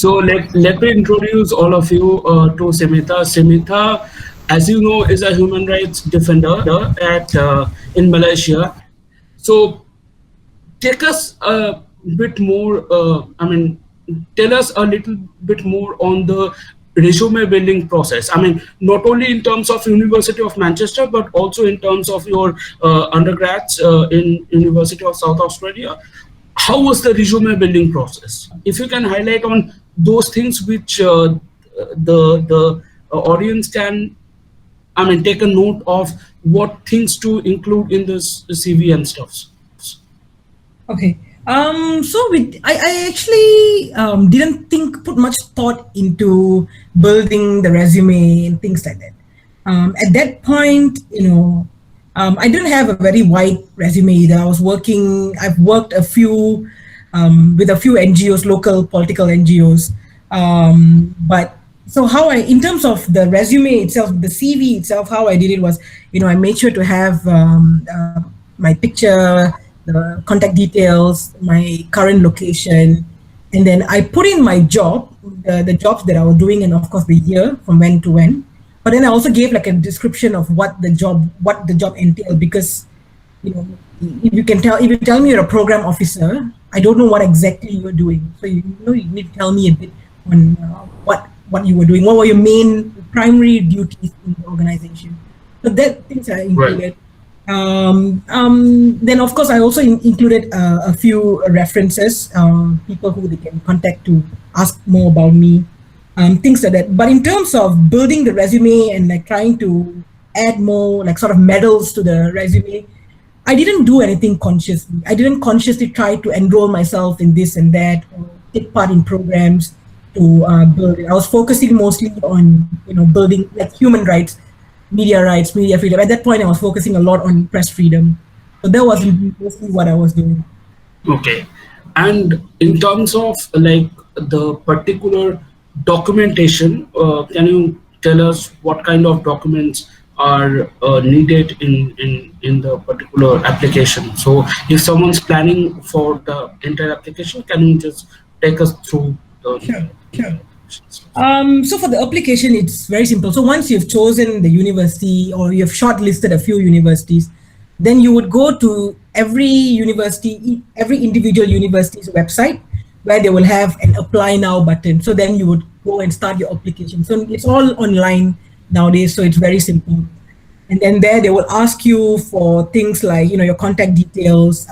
So let me introduce all of you to Simitha. Simitha, as you know, is a human rights defender at in Malaysia. So take us a bit more. Tell us a little bit more on the resume building process. I mean, not only in terms of University of Manchester, but also in terms of your undergrads in University of South Australia. How was the resume building process? If you can highlight on those things which the audience can, I mean, take a note of what things to include in this CV and stuff. Okay. I actually didn't put much thought into building the resume and things like that. At that point, I didn't have a very wide resume either. I've worked with a few NGOs, local political NGOs. But so in terms of the resume itself, the CV itself, how I did it was, I made sure to have my picture, the contact details, my current location, and then I put in my job, the jobs that I was doing, and of course the year from when to when. But then I also gave like a description of what the job entailed, because if you tell me you're a program officer, I don't know what exactly you're doing. So you need to tell me a bit on what you were doing. What were your main primary duties in the organization? So that things are included. Right. Then of course I also included a few references, people who they can contact to ask more about me, things like that. But in terms of building the resume and like trying to add more like sort of medals to the resume, I didn't do anything consciously. I didn't consciously try to enroll myself in this and that, or take part in programs to build it. I was focusing mostly on building like human rights, media freedom. At that point, I was focusing a lot on press freedom. So that was mostly what I was doing. Okay. And in terms of like the particular documentation, can you tell us what kind of documents are needed in the particular application? So if someone's planning for the entire application, can you just take us through the... Sure. So for the application, it's very simple. So once you've chosen the university or you've shortlisted a few universities, then you would go to every individual university's website, where they will have an apply now button. So then you would go and start your application. So it's all online nowadays, so it's very simple. And then there they will ask you for things like your contact details,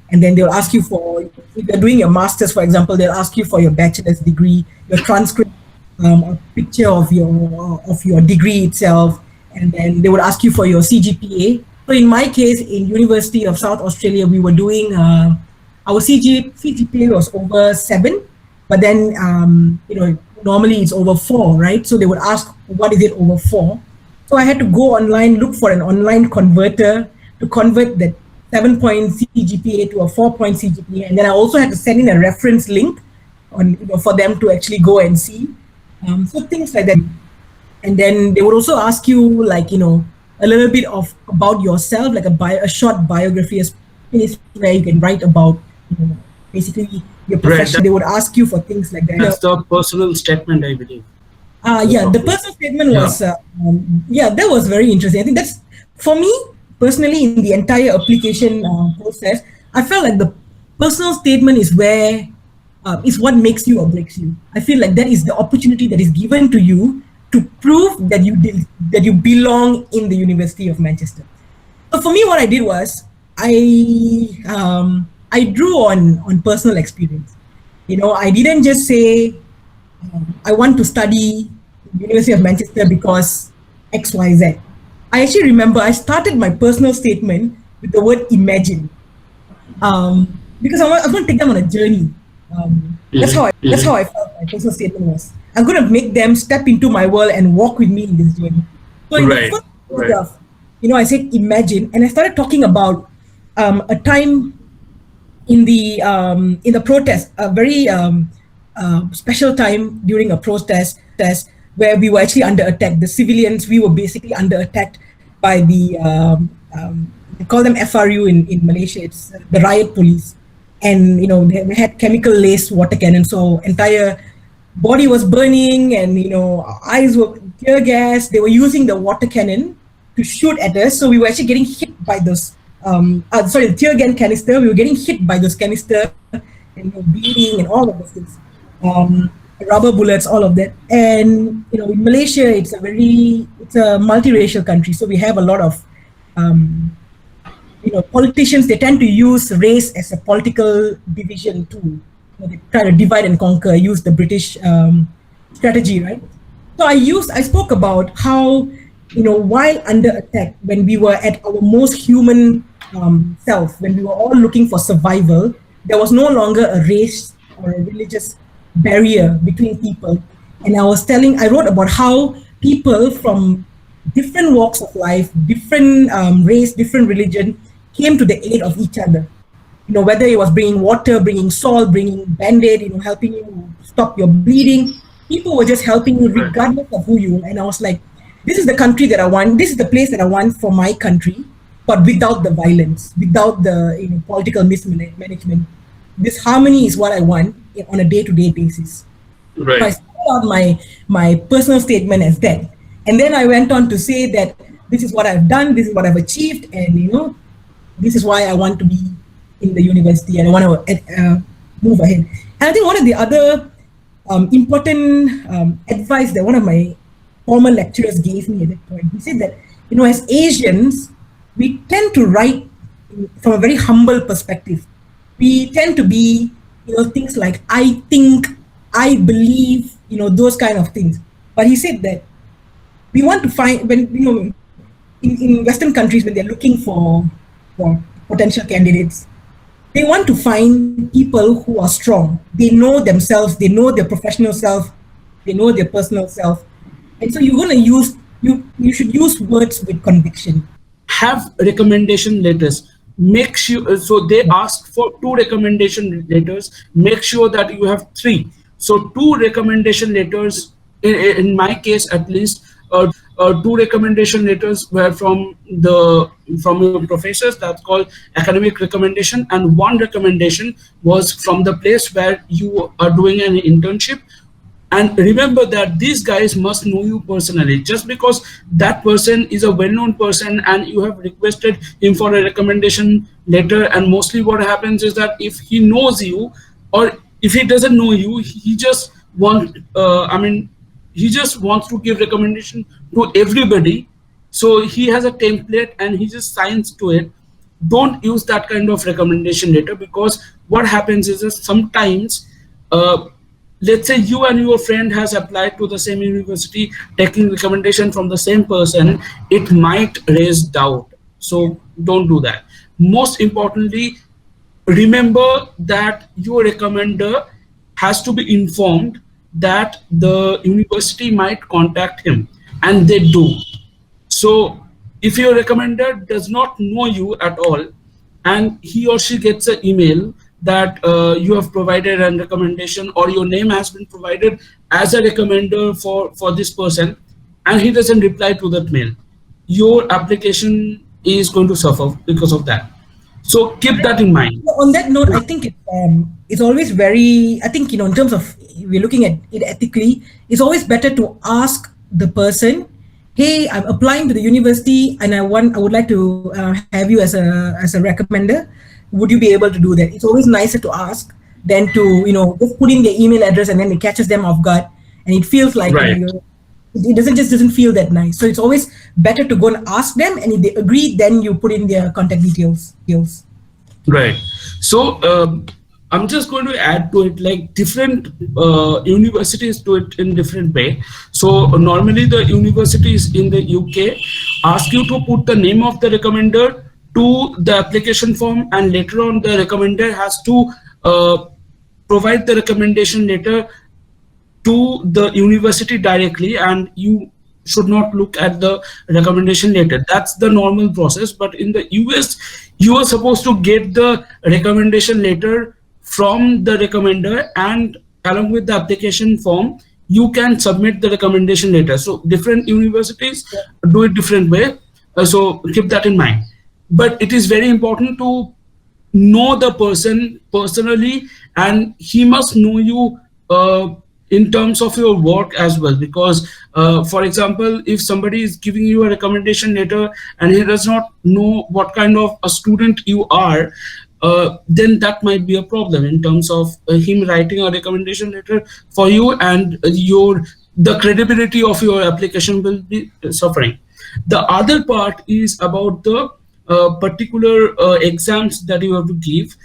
and then they'll ask you for, if you're doing your master's, for example, they'll ask you for your bachelor's degree, your transcript, a picture of your degree itself, and then they would ask you for your CGPA. So in my case, in University of South Australia, we were doing our CGPA was over 7, but then normally it's over 4, right? So they would ask, what is it over 4? So I had to go online, look for an online converter to convert that 7-point CGPA to a 4-point CGPA, and then I also had to send in a reference link for them to actually go and see. So things like that. And then they would also ask you like a little bit about yourself, like a short biography, a space where you can write about basically your profession. Right. They would ask you for things like that. That's the personal statement, I believe. The personal statement was that was very interesting. I think that's, for me personally, in the entire application process, I felt like the personal statement is where is what makes you or breaks you. I feel like that is the opportunity that is given to you to prove that you belong in the University of Manchester. So for me, what I did was I drew on personal experience. I didn't just say I want to study University of Manchester because XYZ. I actually remember I started my personal statement with the word imagine, because I was going to take them on a journey. That's how I felt my personal statement was. I'm going to make them step into my world and walk with me in this journey. So in the first paragraph, I said imagine, and I started talking about a time in the protest, a very special time during a protest where we were actually under attack. The civilians, we were basically under attack by the they call them FRU in Malaysia. It's the riot police, and they had chemical laced water cannons. So entire body was burning, and our eyes were tear gas. They were using the water cannon to shoot at us, so we were actually getting hit by those. Sorry, the tear gun canister. We were getting hit by those canister, and bleeding and all of those things. Um, Rubber bullets, all of that. And in Malaysia, it's a multiracial country, so we have a lot of um, politicians. They tend to use race as a political division tool. They try to divide and conquer, use the British strategy, right? So I spoke about how, while under attack, when we were at our most human self, when we were all looking for survival, there was no longer a race or a religious barrier between people. And I wrote about how people from different walks of life, different race, different religion, came to the aid of each other. Whether it was bringing water, bringing salt, bringing band-aid, helping you stop your bleeding. People were just helping you Right. regardless of who you. And I was like, this is the country that I want. This is the place that I want for my country, but without the violence, without the political mismanagement. This harmony is what I want on a day-to-day basis. So I Right. started out my personal statement as that, and then I went on to say that this is what I've done, this is what I've achieved, and this is why I want to be in the university and I want to move ahead. And I think one of the other important advice that one of my former lecturers gave me at that point, he said that as Asians, we tend to write from a very humble perspective. We tend to be things like I think, I believe, those kind of things. But he said that we want to find, when in Western countries, when they're looking for potential candidates, they want to find people who are strong. They know themselves, they know their professional self, they know their personal self. And so you're going to you should use words with conviction. Have recommendation letters. Make sure, so they ask for two recommendation letters. Make sure that you have three. So two recommendation letters. In my case, at least, two recommendation letters were from your professors. That's called academic recommendation, and one recommendation was from the place where you are doing an internship. And remember that these guys must know you personally. Just because that person is a well-known person and you have requested him for a recommendation letter, and mostly what happens is that if he knows you, or if he doesn't know you, he just he just wants to give recommendation to everybody. So he has a template and he just signs to it. Don't use that kind of recommendation letter, because what happens is that sometimes, uh, let's say you and your friend has applied to the same university taking recommendation from the same person, it might raise doubt. So don't do that. Most importantly, remember that your recommender has to be informed that the university might contact him, and they do. So if your recommender does not know you at all, and he or she gets an email that you have provided a recommendation, or your name has been provided as a recommender for this person, and he doesn't reply to that mail, your application is going to suffer because of that. So keep that in mind. On that note, I think it's always very, I think, in terms of, we're looking at it ethically, it's always better to ask the person, hey, I'm applying to the university and I would like to have you as a recommender. Would you be able to do that? It's always nicer to ask than to, just put in their email address and then it catches them off guard. And it feels like, Right. it doesn't feel that nice. So it's always better to go and ask them, and if they agree, then you put in their contact details. Right. So I'm just going to add to it, like different universities do it in different way. So normally the universities in the UK ask you to put the name of the recommender to the application form, and later on the recommender has to provide the recommendation letter to the university directly, and you should not look at the recommendation letter. That's the normal process. But in the US, you are supposed to get the recommendation letter from the recommender, and along with the application form you can submit the recommendation letter. So different universities do it different way. So keep that in mind. But it is very important to know the person personally, and he must know you in terms of your work as well, because for example, if somebody is giving you a recommendation letter and he does not know what kind of a student you are, then that might be a problem in terms of him writing a recommendation letter for you, and your the credibility of your application will be suffering. The other part is about the particular exams that you have to give.